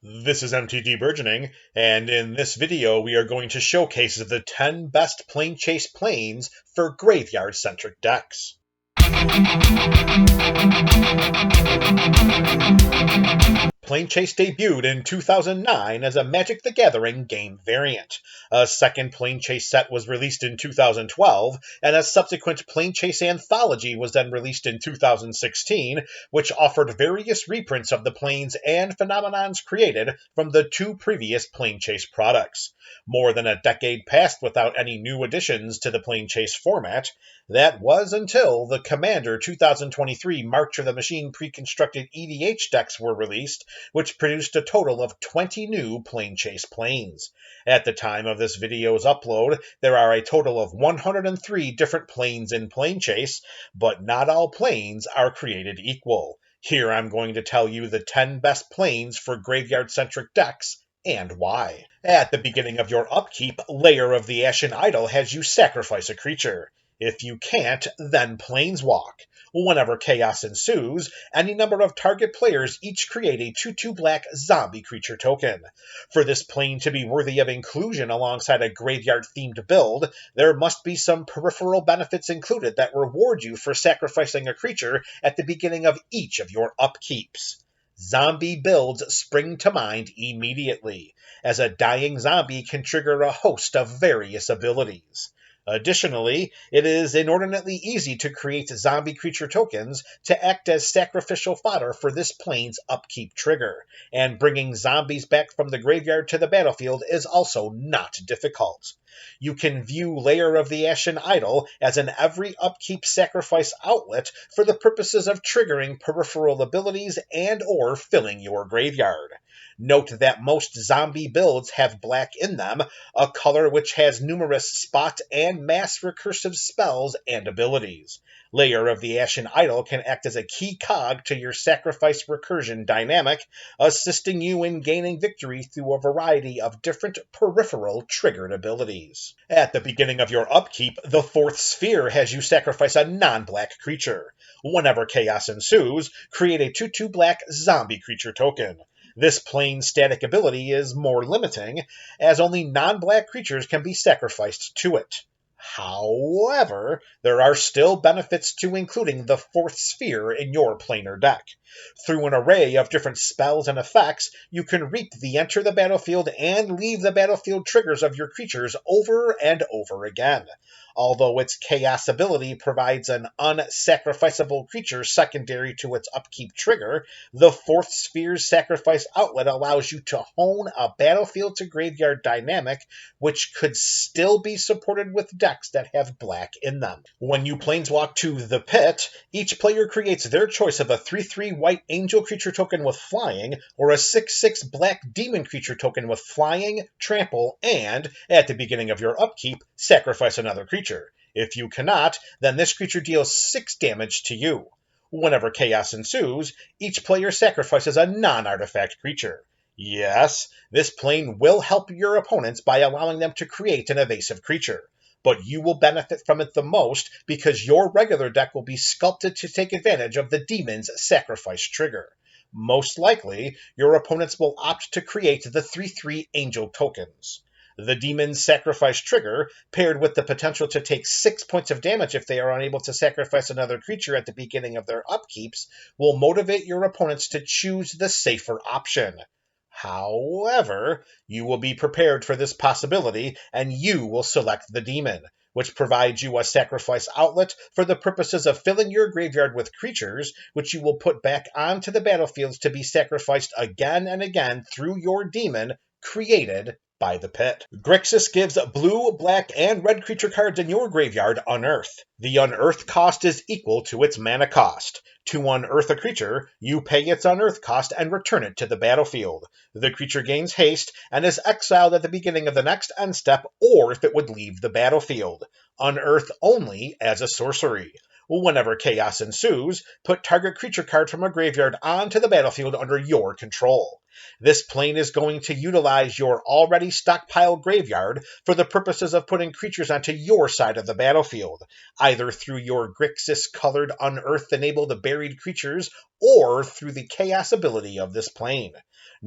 This is MTG Burgeoning, and in this video we are going to showcase the 10 best Planechase planes for graveyard-centric decks. Planechase debuted in 2009 as a Magic the Gathering game variant. A second Planechase set was released in 2012, and a subsequent Planechase anthology was then released in 2016, which offered various reprints of the planes and phenomenons created from the two previous Planechase products. More than a decade passed without any new additions to the Planechase format. That was until the Commander 2023 March of the Machine pre-constructed EDH decks were released, which produced a total of 20 new Planechase planes. At the time of this video's upload, there are a total of 103 different planes in Planechase, but not all planes are created equal. Here I'm going to tell you the 10 best planes for graveyard-centric decks and why. At the beginning of your upkeep, Lair of the Ashen Idol has you sacrifice a creature. If you can't, then Planeswalk. Whenever chaos ensues, any number of target players each create a 2/2 black zombie creature token. For this plane to be worthy of inclusion alongside a graveyard-themed build, there must be some peripheral benefits included that reward you for sacrificing a creature at the beginning of each of your upkeeps. Zombie builds spring to mind immediately, as a dying zombie can trigger a host of various abilities. Additionally, it is inordinately easy to create zombie creature tokens to act as sacrificial fodder for this plane's upkeep trigger, and bringing zombies back from the graveyard to the battlefield is also not difficult. You can view Lair of the Ashen Idol as an every upkeep sacrifice outlet for the purposes of triggering peripheral abilities and/or filling your graveyard. Note that most zombie builds have black in them, a color which has numerous spot and mass recursive spells and abilities. Lair of the Ashen Idol can act as a key cog to your sacrifice recursion dynamic, assisting you in gaining victory through a variety of different peripheral triggered abilities. At the beginning of your upkeep, the fourth sphere has you sacrifice a non-black creature. Whenever chaos ensues, create a 2/2 black zombie creature token. This plain static ability is more limiting, as only non-black creatures can be sacrificed to it. However, there are still benefits to including the fourth sphere in your planar deck. Through an array of different spells and effects, you can reap the enter the battlefield and leave the battlefield triggers of your creatures over and over again. Although its chaos ability provides an unsacrificable creature secondary to its upkeep trigger, the fourth sphere's sacrifice outlet allows you to hone a battlefield to graveyard dynamic, which could still be supported with decks that have black in them. When you planeswalk to the pit, each player creates their choice of a 3/3 white angel creature token with flying, or a 6/6 black demon creature token with flying, trample, and, at the beginning of your upkeep, sacrifice another creature. If you cannot, then this creature deals 6 damage to you. Whenever chaos ensues, each player sacrifices a non-artifact creature. Yes, this plane will help your opponents by allowing them to create an evasive creature, but you will benefit from it the most because your regular deck will be sculpted to take advantage of the demon's sacrifice trigger. Most likely, your opponents will opt to create the 3/3 angel tokens. The demon's sacrifice trigger, paired with the potential to take 6 points of damage if they are unable to sacrifice another creature at the beginning of their upkeeps, will motivate your opponents to choose the safer option. However, you will be prepared for this possibility, and you will select the demon, which provides you a sacrifice outlet for the purposes of filling your graveyard with creatures, which you will put back onto the battlefields to be sacrificed again and again through your demon created by the pit. Grixis gives blue, black, and red creature cards in your graveyard unearth. The unearth cost is equal to its mana cost. To unearth a creature, you pay its unearth cost and return it to the battlefield. The creature gains haste and is exiled at the beginning of the next end step, or if it would leave the battlefield. Unearth only as a sorcery. Whenever chaos ensues, put target creature card from a graveyard onto the battlefield under your control. This plane is going to utilize your already stockpiled graveyard for the purposes of putting creatures onto your side of the battlefield, either through your Grixis-colored Unearth-enabled buried creatures or through the chaos ability of this plane.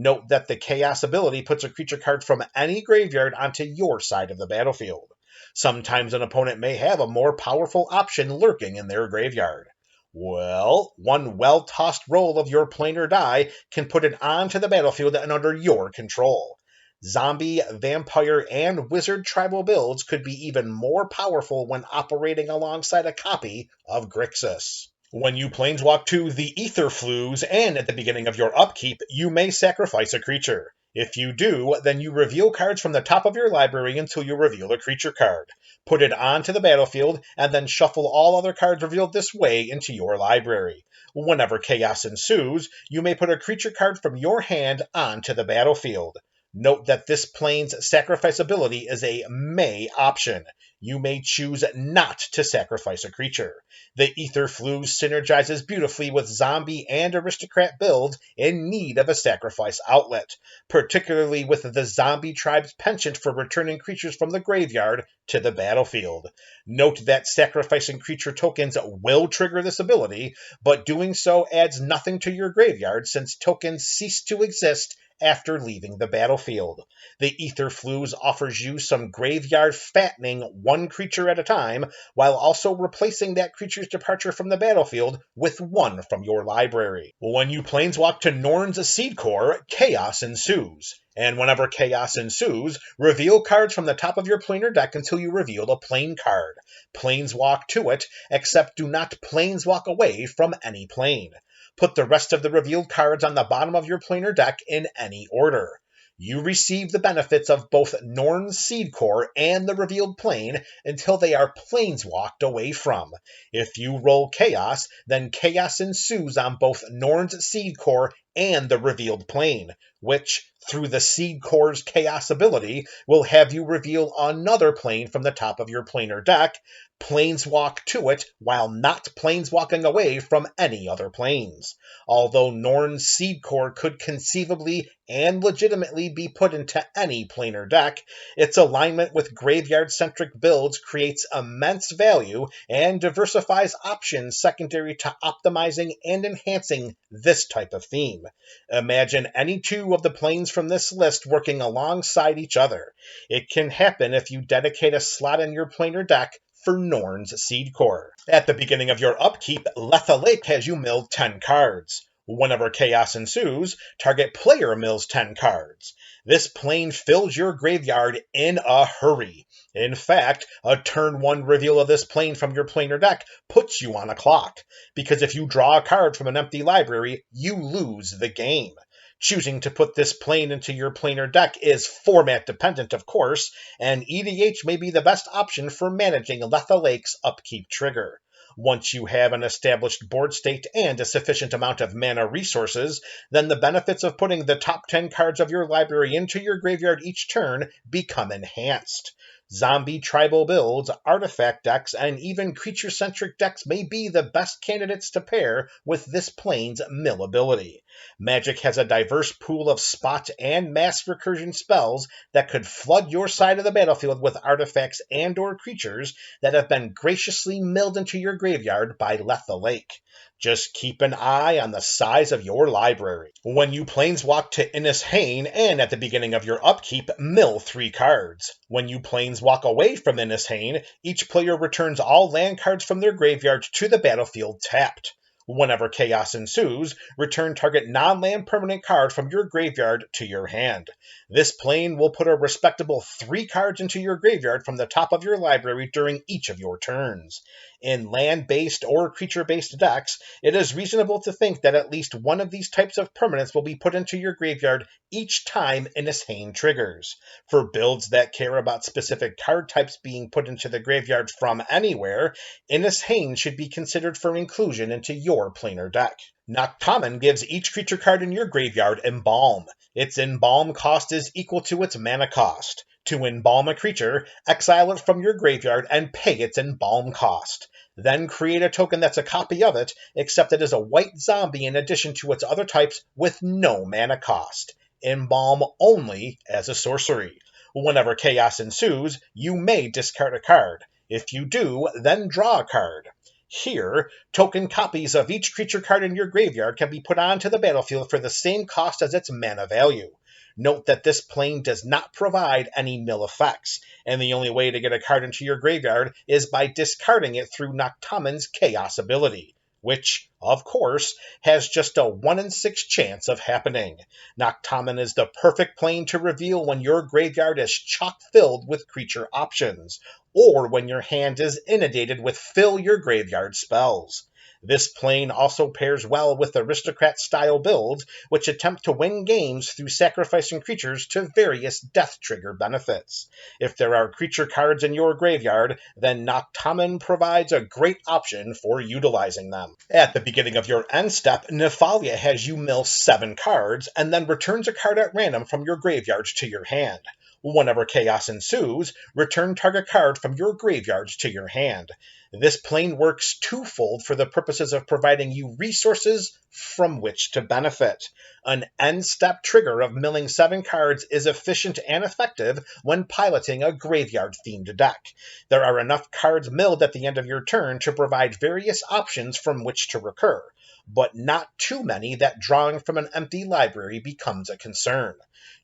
Note that the Chaos ability puts a creature card from any graveyard onto your side of the battlefield. Sometimes an opponent may have a more powerful option lurking in their graveyard. Well, one well-tossed roll of your planar die can put it onto the battlefield and under your control. Zombie, vampire, and wizard tribal builds could be even more powerful when operating alongside a copy of Grixis. When you planeswalk to the Ether Flues and at the beginning of your upkeep, you may sacrifice a creature. If you do, then you reveal cards from the top of your library until you reveal a creature card. Put it onto the battlefield, and then shuffle all other cards revealed this way into your library. Whenever chaos ensues, you may put a creature card from your hand onto the battlefield. Note that this plane's sacrifice ability is a may option. You may choose not to sacrifice a creature. The Ether Flues synergizes beautifully with zombie and aristocrat builds in need of a sacrifice outlet, particularly with the zombie tribe's penchant for returning creatures from the graveyard to the battlefield. Note that sacrificing creature tokens will trigger this ability, but doing so adds nothing to your graveyard since tokens cease to exist after leaving the battlefield. The Ether Flues offers you some graveyard fattening one creature at a time, while also replacing that creature's departure from the battlefield with one from your library. When you planeswalk to Norn's Seed Core, chaos ensues. And whenever chaos ensues, reveal cards from the top of your planar deck until you reveal a plane card. Planeswalk to it, except do not planeswalk away from any plane. Put the rest of the revealed cards on the bottom of your planar deck in any order. You receive the benefits of both Norn's Seed Core and the revealed plane until they are planeswalked away from. If you roll Chaos, then Chaos ensues on both Norn's Seed Core and the revealed plane, which, through the Seed Core's Chaos ability, will have you reveal another plane from the top of your planar deck, planeswalk to it while not planeswalking away from any other planes. Although Norn's Seed Core could conceivably and legitimately be put into any planar deck, its alignment with graveyard-centric builds creates immense value and diversifies options secondary to optimizing and enhancing this type of theme. Imagine any two of the planes from this list working alongside each other. It can happen if you dedicate a slot in your planar deck for Norn's Seed Core. At the beginning of your upkeep, Letha Lake has you milled 10 cards. Whenever chaos ensues, target player mills 10 cards. This plane fills your graveyard in a hurry. In fact, a turn 1 reveal of this plane from your planar deck puts you on a clock, because if you draw a card from an empty library, you lose the game. Choosing to put this plane into your planar deck is format dependent, of course, and EDH may be the best option for managing Letha Lake's upkeep trigger. Once you have an established board state and a sufficient amount of mana resources, then the benefits of putting the top 10 cards of your library into your graveyard each turn become enhanced. Zombie tribal builds, artifact decks, and even creature-centric decks may be the best candidates to pair with this plane's mill ability. Magic has a diverse pool of spot and mass recursion spells that could flood your side of the battlefield with artifacts and/or creatures that have been graciously milled into your graveyard by Letha Lake. Just keep an eye on the size of your library. When you planeswalk to Innis Hain and at the beginning of your upkeep, mill 3 cards. When you planeswalk away from Innis Hain, each player returns all land cards from their graveyard to the battlefield tapped. Whenever chaos ensues, return target non-land permanent card from your graveyard to your hand. This plane will put a respectable 3 cards into your graveyard from the top of your library during each of your turns. In land-based or creature-based decks, it is reasonable to think that at least one of these types of permanents will be put into your graveyard each time Innis Hain triggers. For builds that care about specific card types being put into the graveyard from anywhere, Innis Hain should be considered for inclusion into your planar deck. Noctamen gives each creature card in your graveyard Embalm. Its Embalm cost is equal to its mana cost. To embalm a creature, exile it from your graveyard and pay its Embalm cost. Then create a token that's a copy of it, except it is a white zombie in addition to its other types with no mana cost. Embalm only as a sorcery. Whenever chaos ensues, you may discard a card. If you do, then draw a card. Here, token copies of each creature card in your graveyard can be put onto the battlefield for the same cost as its mana value. Note that this plane does not provide any mill effects, and the only way to get a card into your graveyard is by discarding it through Noctamen's Chaos ability, which, of course, has just a 1 in 6 chance of happening. Noctamen is the perfect plane to reveal when your graveyard is chock-filled with creature options, or when your hand is inundated with fill your graveyard spells. This plane also pairs well with aristocrat-style builds, which attempt to win games through sacrificing creatures to various death trigger benefits. If there are creature cards in your graveyard, then Noctamen provides a great option for utilizing them. At the beginning of your end step, Nephalia has you mill 7 cards, and then returns a card at random from your graveyard to your hand. Whenever chaos ensues, return target card from your graveyard to your hand. This plane works twofold for the purposes of providing you resources from which to benefit. An end-step trigger of milling 7 cards is efficient and effective when piloting a graveyard-themed deck. There are enough cards milled at the end of your turn to provide various options from which to recur, but not too many that drawing from an empty library becomes a concern.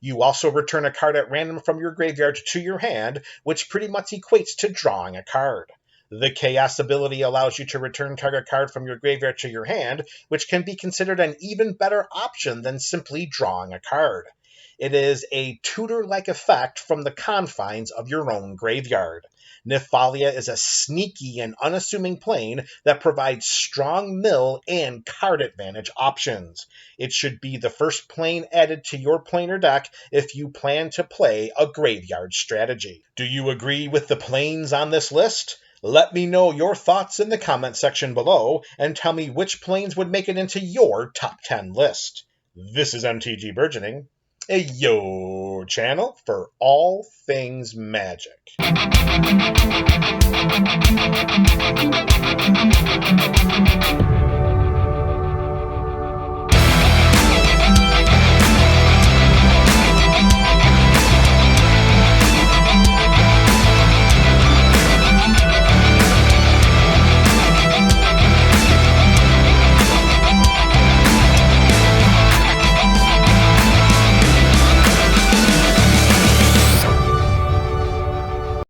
You also return a card at random from your graveyard to your hand, which pretty much equates to drawing a card. The Chaos ability allows you to return target card from your graveyard to your hand, which can be considered an even better option than simply drawing a card. It is a tutor-like effect from the confines of your own graveyard. Nephalia is a sneaky and unassuming plane that provides strong mill and card advantage options. It should be the first plane added to your planar deck if you plan to play a graveyard strategy. Do you agree with the planes on this list? Let me know your thoughts in the comment section below, and tell me which planes would make it into your top 10 list. This is MTG Burgeoning, your channel for all things magic.